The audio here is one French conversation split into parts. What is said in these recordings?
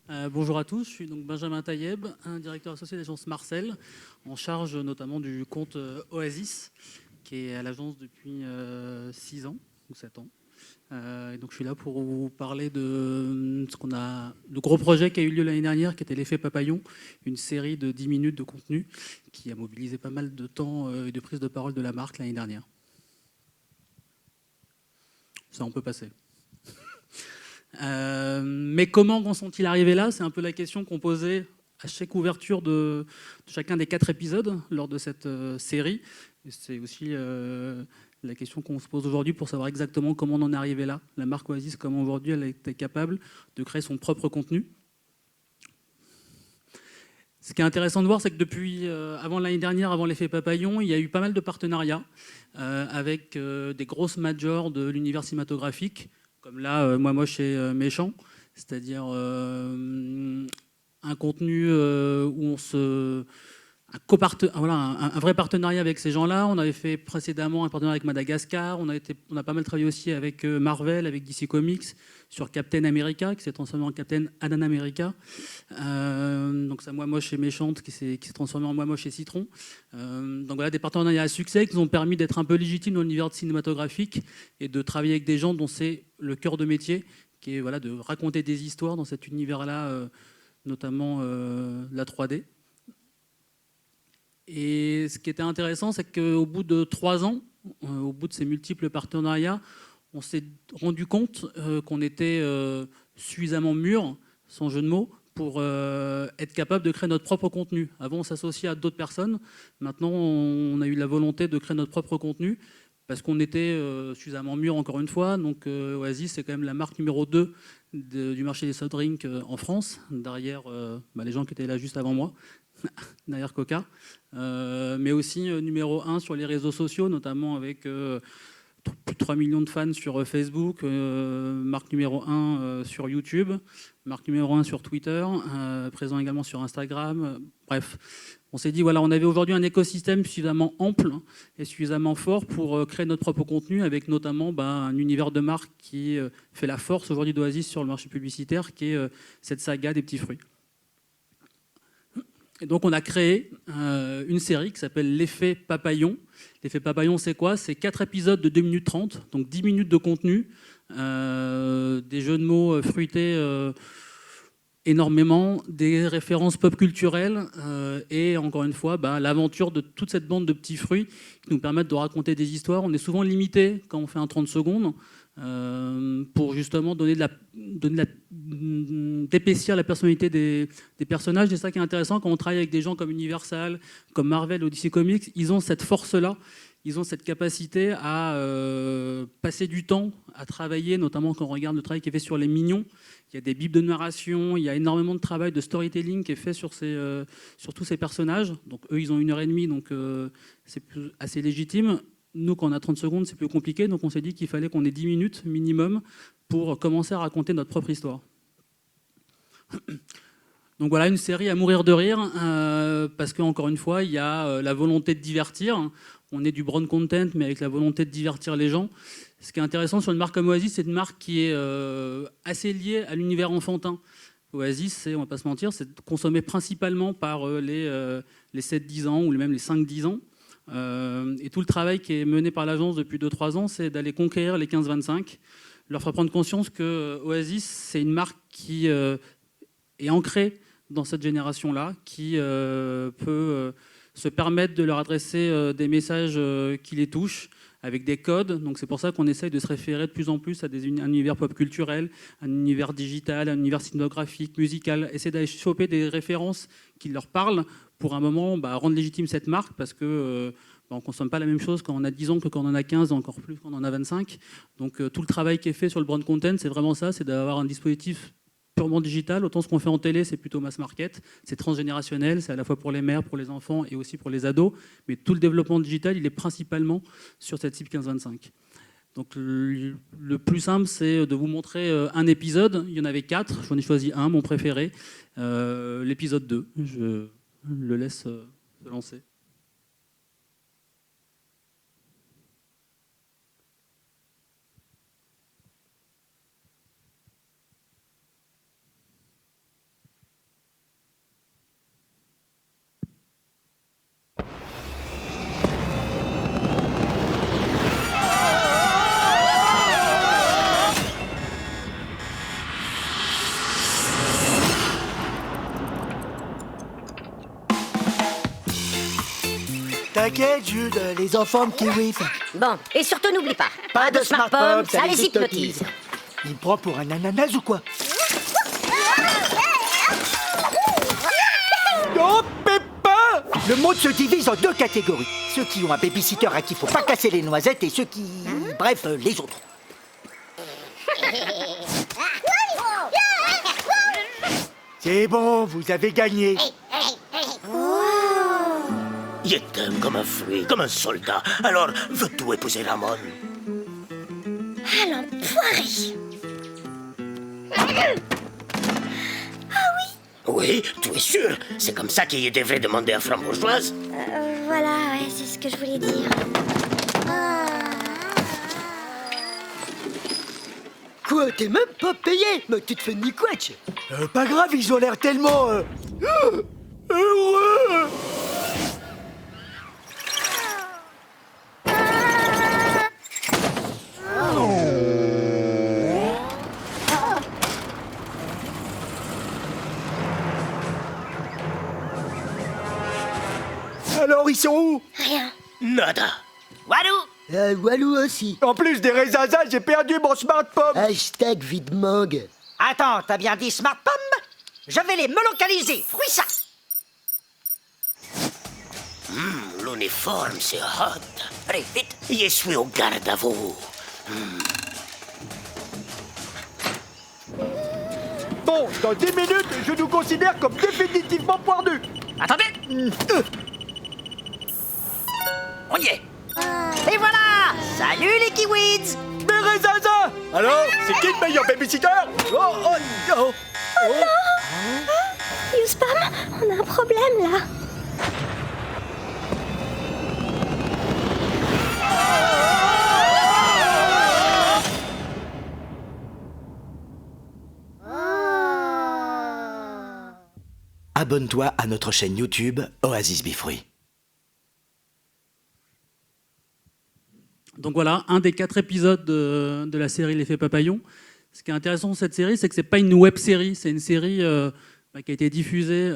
Bonjour à tous, je suis donc Benjamin Taïeb, un directeur associé de l'agence Marcel, en charge notamment du compte Oasis, qui est à l'agence depuis 6 ans ou 7 ans. Et donc je suis là pour vous parler de ce qu'on a, le gros projet qui a eu lieu l'année dernière, qui était l'effet Papillon, une série de 10 minutes de contenu qui a mobilisé pas mal de temps et de prise de parole de la marque l'année dernière. Ça, on peut passer. Mais comment en sont-ils arrivés là? C'est un peu la question qu'on posait à chaque ouverture de chacun des 4 épisodes lors de cette série. Et c'est aussi la question qu'on se pose aujourd'hui pour savoir exactement comment on en est arrivé là. La marque Oasis, comment aujourd'hui elle a été capable de créer son propre contenu. Ce qui est intéressant de voir, c'est que depuis avant l'année dernière, avant l'effet Papillon, il y a eu pas mal de partenariats avec des grosses majors de l'univers cinématographique, comme là, Moi Moche et Méchant, c'est-à-dire un contenu où on se... Voilà, un vrai partenariat avec ces gens-là. On avait fait précédemment un partenariat avec Madagascar. On a pas mal travaillé aussi avec Marvel, avec DC Comics, sur Captain America, qui s'est transformé en Captain Anan America. Donc c'est Moi Moche et Méchante qui s'est transformé en Moi Moche et Citron. Donc voilà, des partenariats à succès qui nous ont permis d'être un peu légitimes dans l'univers cinématographique et de travailler avec des gens dont c'est le cœur de métier, qui est voilà, de raconter des histoires dans cet univers-là, notamment la 3D. Et ce qui était intéressant, c'est qu'au bout de 3 ans, au bout de ces multiples partenariats, on s'est rendu compte qu'on était suffisamment mûr, sans jeu de mots, pour être capable de créer notre propre contenu. Avant, on s'associait à d'autres personnes. Maintenant, on a eu la volonté de créer notre propre contenu parce qu'on était suffisamment mûr, encore une fois. Donc, Oasis, c'est quand même la marque numéro 2 du marché des soft drinks en France, derrière les gens qui étaient là juste avant moi, derrière Coca. Mais aussi numéro 1 sur les réseaux sociaux, notamment avec plus de 3 millions de fans sur Facebook, marque numéro 1 sur YouTube, marque numéro 1 sur Twitter, présent également sur Instagram. Bref, on s'est dit, voilà, on avait aujourd'hui un écosystème suffisamment ample et suffisamment fort pour créer notre propre contenu, avec notamment un univers de marque qui fait la force aujourd'hui d'Oasis sur le marché publicitaire, qui est cette saga des petits fruits. Et donc on a créé une série qui s'appelle l'effet Papillon. L'effet Papillon, c'est quoi? C'est 4 épisodes de 2 minutes 30, donc 10 minutes de contenu, des jeux de mots fruités énormément, des références pop culturelles et encore une fois l'aventure de toute cette bande de petits fruits qui nous permettent de raconter des histoires. On est souvent limité quand on fait un 30 secondes pour justement d'épaissir la personnalité des personnages. C'est ça qui est intéressant quand on travaille avec des gens comme Universal, comme Marvel ou DC Comics. Ils ont cette force-là, ils ont cette capacité à passer du temps à travailler, notamment quand on regarde le travail qui est fait sur les Mignons. Il y a des bibles de narration, il y a énormément de travail de storytelling qui est fait sur tous ces personnages. Donc eux, ils ont 1h30, donc c'est assez légitime. Nous, quand on a 30 secondes, c'est plus compliqué. Donc on s'est dit qu'il fallait qu'on ait 10 minutes minimum pour commencer à raconter notre propre histoire. Donc voilà, une série à mourir de rire, parce qu'encore une fois, il y a la volonté de divertir. On est du brown content, mais avec la volonté de divertir les gens. Ce qui est intéressant sur une marque comme Oasis, c'est une marque qui est assez liée à l'univers enfantin. Oasis, on ne va pas se mentir, c'est consommé principalement par les 7-10 ans ou même les 5-10 ans. Et tout le travail qui est mené par l'agence depuis 2-3 ans, c'est d'aller conquérir les 15-25, leur faire prendre conscience que Oasis, c'est une marque qui est ancrée dans cette génération-là, qui peut se permettre de leur adresser des messages qui les touchent, avec des codes. Donc c'est pour ça qu'on essaye de se référer de plus en plus à un univers pop culturel, un univers digital, un univers cinématographique, musical, essayer d'aller choper des références qui leur parlent pour un moment rendre légitime cette marque, parce que on ne consomme pas la même chose quand on a 10 ans que quand on en a 15, encore plus quand on en a 25. Donc tout le travail qui est fait sur le brand content, c'est vraiment ça, c'est d'avoir un dispositif purement digital. Autant ce qu'on fait en télé, c'est plutôt mass market, c'est transgénérationnel, c'est à la fois pour les mères, pour les enfants et aussi pour les ados. Mais tout le développement digital, il est principalement sur cette cible 15-25. Donc le plus simple, c'est de vous montrer un épisode. Il y en avait 4, j'en ai choisi un, mon préféré, l'épisode 2. Je le laisse se lancer. T'inquiète, Jude, les enfants me kiwifent. Bon, et surtout n'oublie pas, Pas de smart smart-pom, ça les hypnotise. Il me prend pour un ananas ou quoi? Oh, Peppa! Le monde se divise en deux catégories. Ceux qui ont un babysitter à qui faut pas casser les noisettes et ceux qui... Bref, les autres. C'est bon, vous avez gagné. Je t'aime comme un fruit, comme un soldat. Alors, veux-tu épouser Ramon? Ah, l'enfoiré! Oui, tu es sûr? C'est comme ça qu'il devrait demander à Frambourgeoise? Voilà, ouais, c'est ce que je voulais dire. Quoi, t'es même pas payé? Mais tu te fais ni quetch. Pas grave, ils ont l'air tellement... heureux. Alors, ils sont où? Rien. Nada. Walou! Walou aussi. En plus des raisins, j'ai perdu mon smart-pom. Hashtag vide-mangue. Attends, t'as bien dit smart pomme? Je vais les melocaliser, fruits ça. L'uniforme, c'est hot. Allez, vite. Je suis au garde à vous. Bon, dans 10 minutes, je nous considère comme définitivement poilus. Attendez. On y est. Et voilà. Salut les kiwis. Mes raisins. Alors, c'est qui le meilleur babysitter? Youspam, on a un problème là. Abonne-toi à notre chaîne YouTube Oasis Bifruit. Donc voilà, un des 4 épisodes de la série L'Effet Papillon. Ce qui est intéressant dans cette série, c'est que c'est pas une web-série, c'est une série qui a été diffusée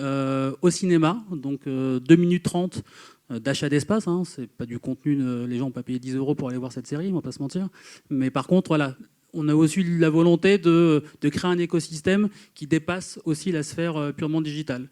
au cinéma, donc 2 minutes 30 d'achat d'espace. Hein, c'est pas du contenu, les gens n'ont pas payé 10 € pour aller voir cette série, on va pas se mentir. Mais par contre, voilà, on a aussi la volonté de créer un écosystème qui dépasse aussi la sphère purement digitale.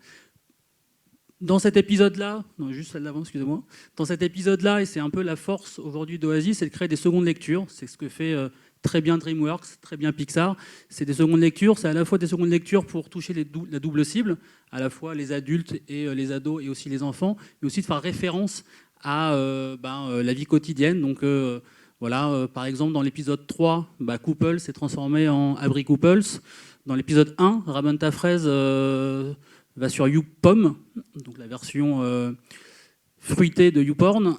Dans cet épisode-là, non, juste celle d'avant, excusez-moi. Dans cet épisode-là, et c'est un peu la force aujourd'hui d'Oasis, c'est de créer des secondes lectures. C'est ce que fait très bien DreamWorks, très bien Pixar. C'est des secondes lectures, c'est à la fois des secondes lectures pour toucher la double cible, à la fois les adultes et les ados et aussi les enfants, mais aussi de faire référence à la vie quotidienne. Donc voilà, par exemple, dans l'épisode 3, Couples s'est transformé en Abri Couples. Dans l'épisode 1, Ramon Fraise va sur YouPom, donc la version fruitée de YouPorn.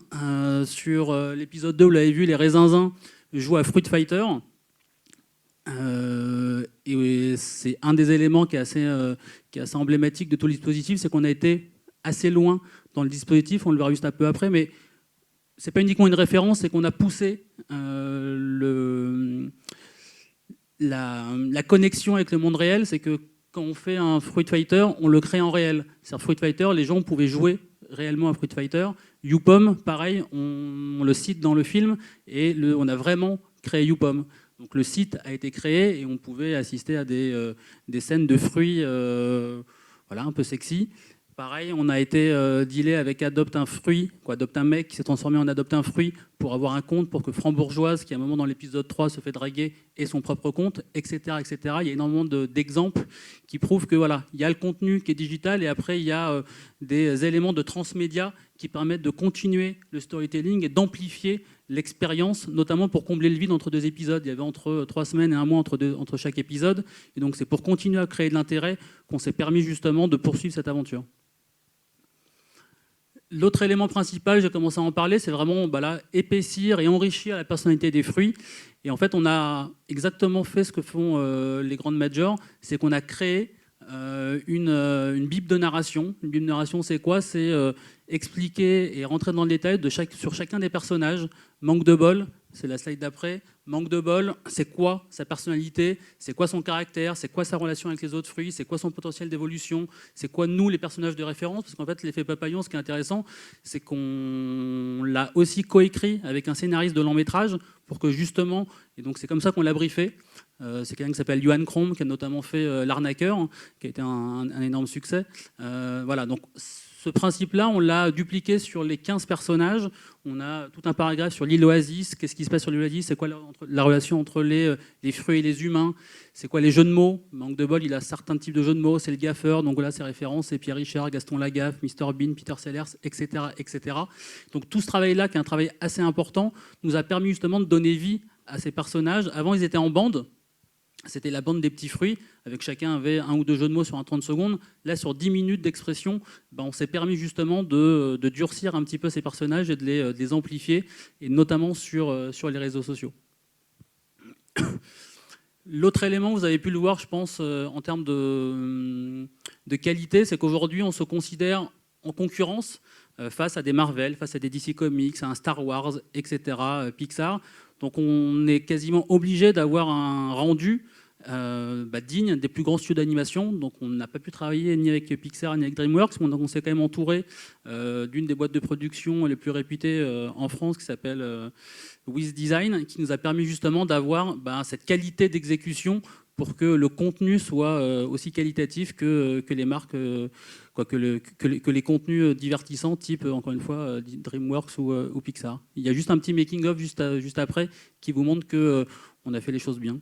Sur l'épisode 2, vous l'avez vu, les raisinzins jouent à Fruit Fighter. Et c'est un des éléments qui est assez emblématique de tout le dispositif, c'est qu'on a été assez loin dans le dispositif, on le verra juste un peu après, mais c'est pas uniquement une référence, c'est qu'on a poussé la connexion avec le monde réel, c'est que quand on fait un Fruit Fighter, on le crée en réel. C'est-à-dire Fruit Fighter, les gens pouvaient jouer réellement à Fruit Fighter. YouPom, pareil, on le cite dans le film et on a vraiment créé YouPom. Donc le site a été créé et on pouvait assister à des scènes de fruits un peu sexy. Pareil, on a été dealé avec Adopte un fruit, Adopte un mec qui s'est transformé en Adopte un fruit pour avoir un compte, pour que Frambourgeoise, qui à un moment dans l'épisode 3 se fait draguer, ait son propre compte, etc., etc. Il y a énormément d'exemples qui prouvent que voilà, il y a le contenu qui est digital et après il y a des éléments de transmédia qui permettent de continuer le storytelling et d'amplifier l'expérience, notamment pour combler le vide entre 2 épisodes. Il y avait entre 3 semaines et 1 mois entre chaque épisode. Et donc c'est pour continuer à créer de l'intérêt qu'on s'est permis justement de poursuivre cette aventure. L'autre élément principal, j'ai commencé à en parler, c'est vraiment épaissir et enrichir la personnalité des fruits. Et en fait, on a exactement fait ce que font les grandes majors, c'est qu'on a créé une bible de narration. Une bible de narration, c'est quoi? C'est expliquer et rentrer dans le détail sur chacun des personnages. Manque de bol, c'est la slide d'après. Manque de bol, c'est quoi sa personnalité, c'est quoi son caractère, c'est quoi sa relation avec les autres fruits, c'est quoi son potentiel d'évolution, c'est quoi nous les personnages de référence, parce qu'en fait l'effet papillon, ce qui est intéressant, c'est qu'on l'a aussi coécrit avec un scénariste de long métrage pour que justement, et donc c'est comme ça qu'on l'a briefé. C'est quelqu'un qui s'appelle Johan Krom, qui a notamment fait L'Arnaqueur, hein, qui a été un énorme succès. Voilà, donc ce principe-là, on l'a dupliqué sur les 15 personnages. On a tout un paragraphe sur l'île Oasis. Qu'est-ce qui se passe sur l'île Oasis? C'est quoi la relation entre les fruits et les humains? C'est quoi les jeux de mots? Manque de bol, il a certains types de jeux de mots. C'est le gaffeur, donc voilà ses références. C'est Pierre Richard, Gaston Lagaffe, Mr Bean, Peter Sellers, etc., etc. Donc tout ce travail-là, qui est un travail assez important, nous a permis justement de donner vie à ces personnages. Avant, ils étaient en bande. C'était la bande des petits fruits, avec chacun avait un ou deux jeux de mots sur un 30 secondes. Là, sur 10 minutes d'expression, on s'est permis justement de durcir un petit peu ces personnages et de les amplifier, et notamment sur les réseaux sociaux. L'autre élément, vous avez pu le voir, je pense, en termes de qualité, c'est qu'aujourd'hui, on se considère en concurrence face à des Marvel, face à des DC Comics, à un Star Wars, etc., Pixar. Donc on est quasiment obligé d'avoir un rendu digne des plus grands studios d'animation. Donc on n'a pas pu travailler ni avec Pixar ni avec DreamWorks, mais on s'est quand même entouré d'une des boîtes de production les plus réputées en France, qui s'appelle Wiz Design, qui nous a permis justement d'avoir cette qualité d'exécution pour que le contenu soit aussi qualitatif que les marques, que les contenus divertissants, type, encore une fois, DreamWorks ou Pixar. Il y a juste un petit making-of juste après qui vous montre qu'on a fait les choses bien.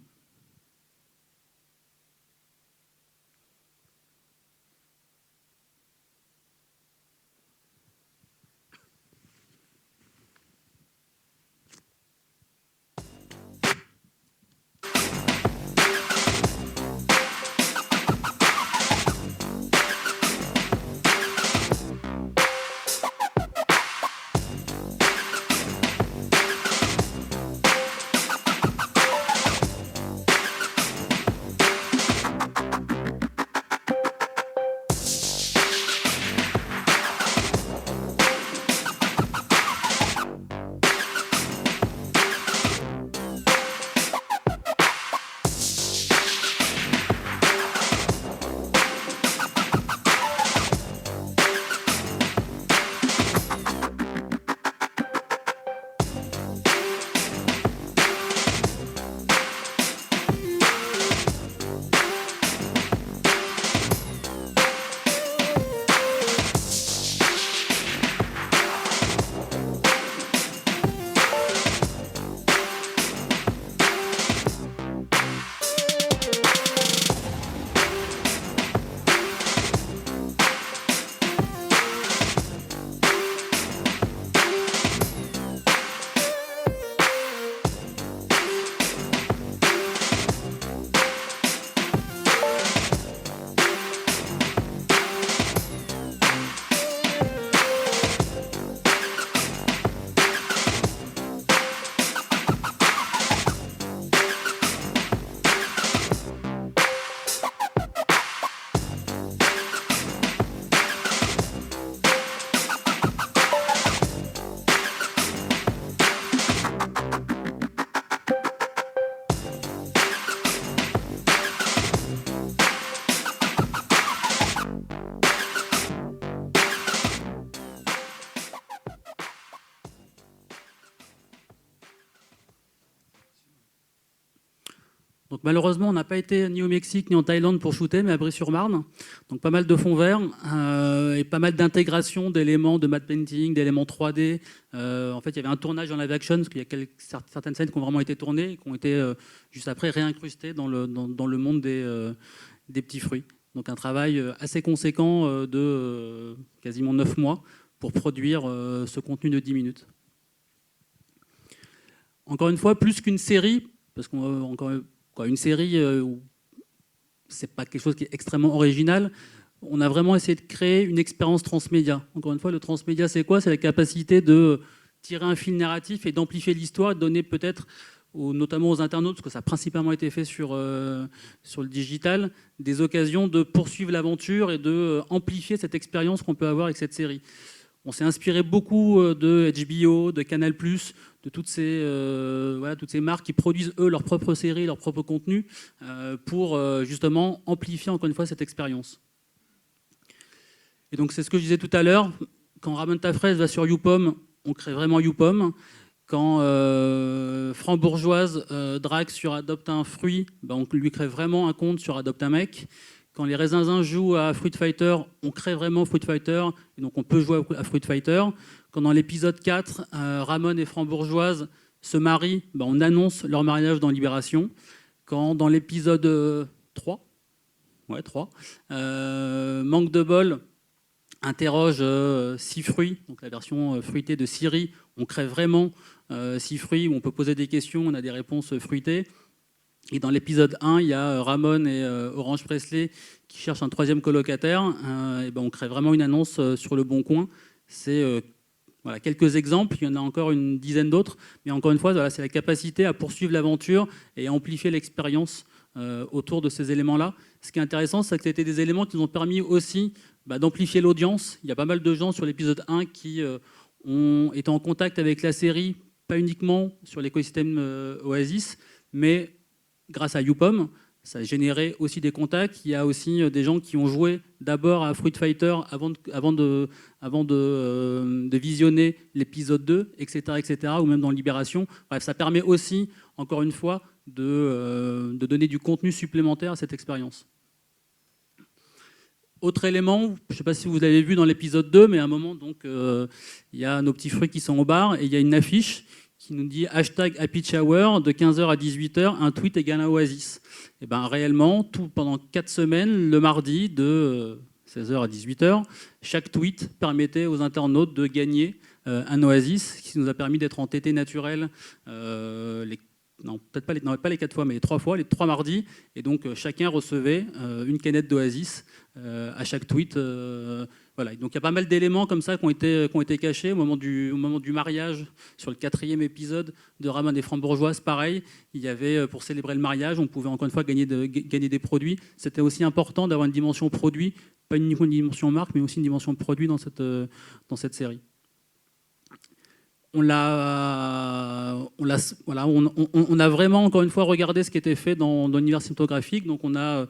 Donc malheureusement, on n'a pas été ni au Mexique ni en Thaïlande pour shooter, mais à Brie-sur-Marne. Donc pas mal de fonds verts et pas mal d'intégration d'éléments de matte painting, d'éléments 3D. En fait, il y avait un tournage en live action, parce qu'il y a certaines scènes qui ont vraiment été tournées, et qui ont été juste après réincrustées dans le monde des petits fruits. Donc un travail assez conséquent de quasiment 9 mois pour produire ce contenu de 10 minutes. Encore une fois, plus qu'une série, parce une série, c'est pas quelque chose qui est extrêmement original. On a vraiment essayé de créer une expérience transmédia. Encore une fois, le transmédia, c'est quoi? C'est la capacité de tirer un fil narratif et d'amplifier l'histoire, de donner peut-être, notamment aux internautes, parce que ça a principalement été fait sur le digital, des occasions de poursuivre l'aventure et de amplifier cette expérience qu'on peut avoir avec cette série. On s'est inspiré beaucoup de HBO, de Canal+, de toutes ces marques qui produisent, eux, leurs propres séries, leurs propres contenus, pour justement amplifier, encore une fois, cette expérience. Et donc, c'est ce que je disais tout à l'heure. Quand Ramon Tafresse va sur YouPom, on crée vraiment YouPom. Quand Franc Bourgeoise drague sur Adopte un fruit, on lui crée vraiment un compte sur Adopte un mec. Quand les Raisinzins jouent à Fruit Fighter, on crée vraiment Fruit Fighter, et donc on peut jouer à Fruit Fighter. Quand dans l'épisode 4, Ramon et Franc Bourgeoise se marient, on annonce leur mariage dans Libération. Quand dans l'épisode 3, Manque de bol interroge 6 fruits, donc la version fruitée de Siri, on crée vraiment 6 fruits où on peut poser des questions, on a des réponses fruitées. Et dans l'épisode 1, il y a Ramon et Orange Presley qui cherchent un 3e colocataire. On crée vraiment une annonce sur Le Bon Coin. C'est quelques exemples, il y en a encore une dizaine d'autres. Mais encore une fois, c'est la capacité à poursuivre l'aventure et à amplifier l'expérience autour de ces éléments-là. Ce qui est intéressant, c'est que c'était des éléments qui nous ont permis aussi d'amplifier l'audience. Il y a pas mal de gens sur l'épisode 1 qui ont été en contact avec la série, pas uniquement sur l'écosystème Oasis, mais grâce à YouPom, ça a généré aussi des contacts. Il y a aussi des gens qui ont joué d'abord à Fruit Fighter avant de visionner l'épisode 2, etc., ou même dans Libération. Bref, ça permet aussi, encore une fois, de donner du contenu supplémentaire à cette expérience. Autre élément, je ne sais pas si vous l'avez vu dans l'épisode 2, mais à un moment, il y a nos petits fruits qui sont au bar et il y a une affiche qui nous dit #HappyHour de 15h à 18h, un tweet égale un Oasis. Et réellement, pendant 4 semaines, le mardi de 16h à 18h, chaque tweet permettait aux internautes de gagner un Oasis, ce qui nous a permis d'être en TT naturel pas les 4 fois, mais les 3 fois, les 3 mardis. Et donc, chacun recevait une canette d'Oasis à chaque tweet. Voilà. Donc, il y a pas mal d'éléments comme ça qui ont été cachés au moment du mariage. Sur le 4e épisode de Ramon et Franc Bourgeoise, pareil. Il y avait, pour célébrer le mariage, on pouvait encore une fois gagner des produits. C'était aussi important d'avoir une dimension produit, pas uniquement une dimension marque, mais aussi une dimension produit dans cette série. On a vraiment, encore une fois, regardé ce qui était fait dans l'univers cinématographique. Donc, on a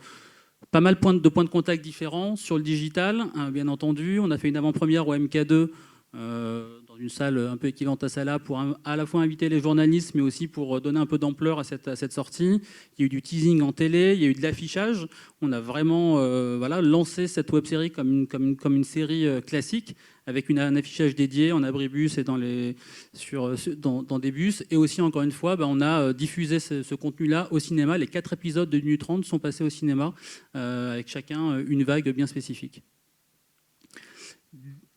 pas mal de points de contact différents. Sur le digital, bien entendu, on a fait une avant-première au MK2 dans une salle un peu équivalente à celle-là pour à la fois inviter les journalistes, mais aussi pour donner un peu d'ampleur à cette sortie. Il y a eu du teasing en télé, il y a eu de l'affichage. On a vraiment lancé cette web-série comme une série classique, avec un affichage dédié en abribus et dans des bus. Et aussi, encore une fois, on a diffusé ce contenu-là au cinéma. Les 4 épisodes de 1h30 sont passés au cinéma, avec chacun une vague bien spécifique.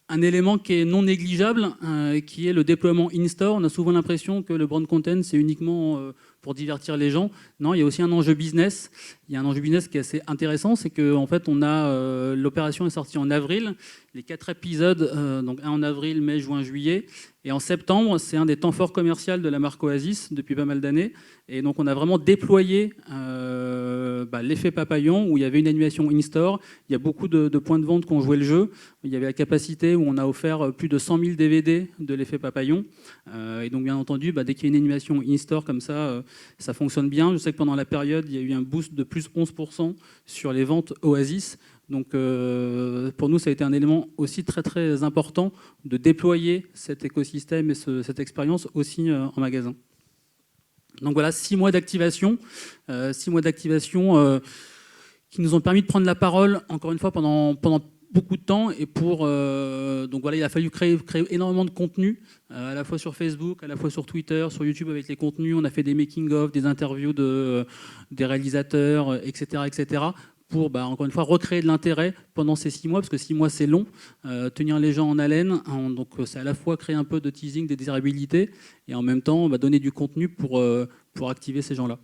Un élément qui est non négligeable, qui est le déploiement in-store. On a souvent l'impression que le brand content, c'est uniquement pour divertir les gens. Non, il y a aussi un enjeu business. Il y a un enjeu business qui est assez intéressant, c'est qu'en fait, l'opération est sortie en avril. Les 4 épisodes, donc un en avril, mai, juin, juillet. Et en septembre, c'est un des temps forts commerciaux de la marque Oasis depuis pas mal d'années. Et donc, on a vraiment déployé l'effet papillon, où il y avait une animation in-store. Il y a beaucoup de points de vente qui ont joué le jeu. Il y avait la capacité où on a offert plus de 100 000 DVD de l'effet papillon. Et donc, bien entendu, dès qu'il y a une animation in-store comme ça fonctionne bien. Je sais que pendant la période, il y a eu un boost de plus 11% sur les ventes Oasis. Donc, pour nous, ça a été un élément aussi très, très important de déployer cet écosystème et cette expérience aussi en magasin. Donc voilà, 6 mois d'activation. 6 mois d'activation qui nous ont permis de prendre la parole, encore une fois, pendant beaucoup de temps. Et donc voilà, il a fallu créer énormément de contenu, à la fois sur Facebook, à la fois sur Twitter, sur YouTube avec les contenus. On a fait des making-of, des interviews des réalisateurs, etc., pour, encore une fois, recréer de l'intérêt pendant ces 6 mois, parce que 6 mois, c'est long. Tenir les gens en haleine, donc c'est à la fois créer un peu de teasing, de désirabilité, et en même temps donner du contenu pour activer ces gens-là.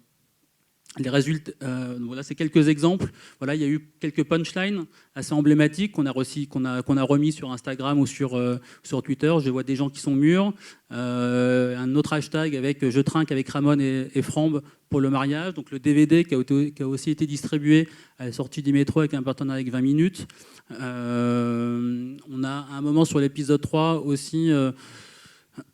Les résultats, voilà, c'est quelques exemples. Voilà, il y a eu quelques punchlines assez emblématiques qu'on a remis sur Instagram ou sur Twitter. Je vois des gens qui sont mûrs. Un autre hashtag avec je trinque avec Ramon et Frambe pour le mariage. Donc le DVD qui a aussi été distribué à la sortie du métro avec un partenariat avec 20 minutes. On a un moment sur l'épisode 3 aussi,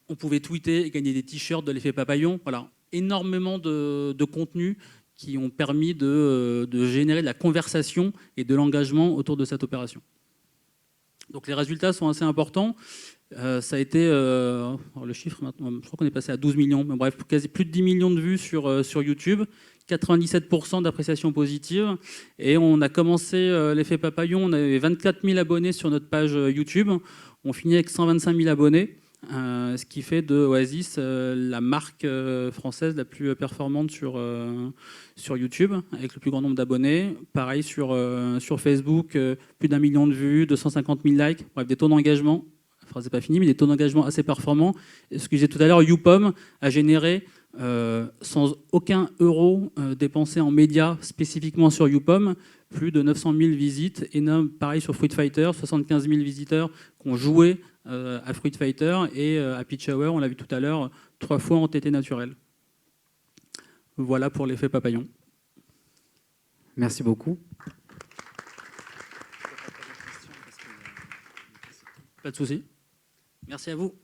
on pouvait tweeter et gagner des t-shirts de l'effet papillon. Voilà, énormément de contenu qui ont permis de générer de la conversation et de l'engagement autour de cette opération. Donc les résultats sont assez importants. Ça a été, le chiffre maintenant, je crois qu'on est passé à 12 millions, mais bref, quasi plus de 10 millions de vues sur YouTube, 97% d'appréciation positive. Et on a commencé l'effet papillon, on avait 24 000 abonnés sur notre page YouTube. On finit avec 125 000 abonnés. Ce qui fait de Oasis la marque française la plus performante sur YouTube, avec le plus grand nombre d'abonnés. Pareil sur Facebook, plus d'1 million de vues, 250 000 likes, bref, des taux d'engagement, la phrase n'est pas finie, mais des taux d'engagement assez performants. Et ce que je disais tout à l'heure, YouPom a généré, sans aucun euro dépensé en médias spécifiquement sur YouPom, plus de 900 000 visites. Et pareil sur Fruit Fighter, 75 000 visiteurs qui ont joué à Fruit Fighter, et à Peach Hour, on l'a vu tout à l'heure, 3 fois en TT naturel. Voilà pour l'effet papillon. Merci beaucoup. Pas de souci. Merci à vous.